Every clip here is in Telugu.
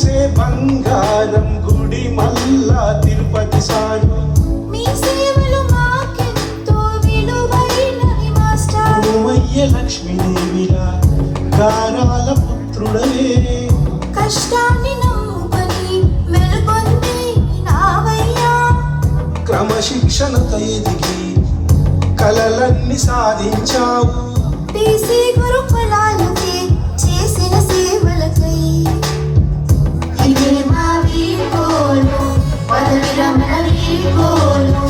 మనసే బంగారం గుడి మల్లా తిరుపతి సాయి మీ సేవలు మాకెంతో విలువైనవి మాస్టర్. ఉమయ్య లక్ష్మీదేవిలా గారాల పుత్రుడవే కష్టాన్ని నమ్ముకొని మెలుగొంది నావయ్యా. క్రమశిక్షణతో ఎదిగి కలలన్నీ సాధించావు. టీసీ గురుకులాలకి చేసిన సేవలకై ఇదే మా వీడ్కోలు, పదవి రమణ వీడ్కోలు.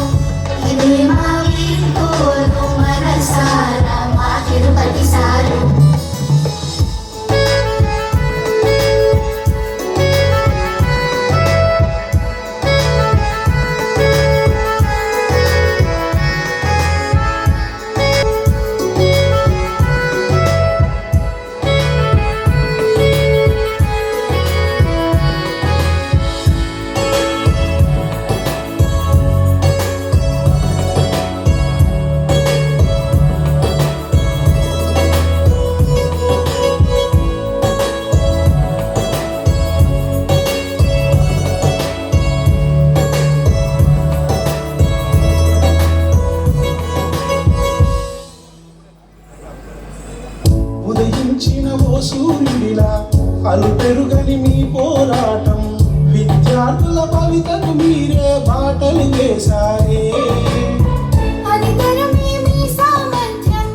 ఇదే మా వీడ్కోలు, మనసారా మా తిరుపతి సారు. ఉదయించిన ఓ సూర్యుడిలా అలు పెరుగని మీ పోరాటం. విద్యార్థుల భవితకు మీరే బాటలు వేశారే. అనితరమే మీ సామర్థ్యం,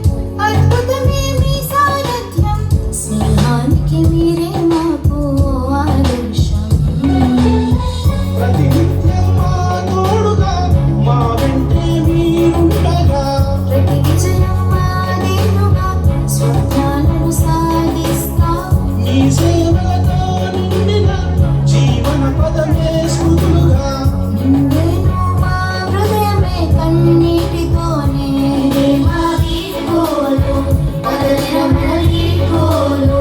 అద్భుతమే మీ సారథ్యం. స్నేహానికి మీరే మాకు ఆదర్శం. ప్రతినిత్యం మా తోడుగా మా వెంటే మీరుండగా ప్రతి విజయం మాదేనుగా స్వప్నాలను సాధిస్తా. మీ సేవలతో నిండిన జీవన పదమే స్మృతులుగా నిండెను మా హృదయమే కన్నీటితోనే. ఇదే మా వీడ్కోలు, పదవి రమణ వీడ్కోలు.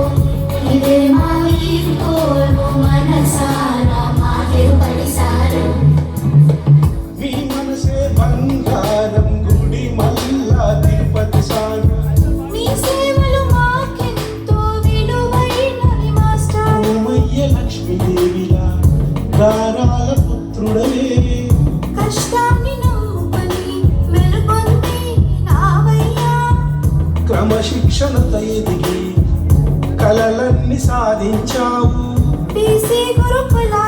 ఇదే మా వీడ్కోలు, మనసారా మా తిరుపతి సారు. మీ మనసే బంగారం గుడి మల్లా తిరుపతి సాయి మీ సేవలు మాకెంతో విలువైనవి మాస్టర్. ఉమయ్య లక్ష్మీదేవిలా గారాల పుత్రుడవే కష్టాన్ని నమ్ముకొని మెలుగొంది నావయ్యా. క్రమశిక్షణతో ఎదిగి కలలన్నీ సాధించావు. టీసీ గురుకులా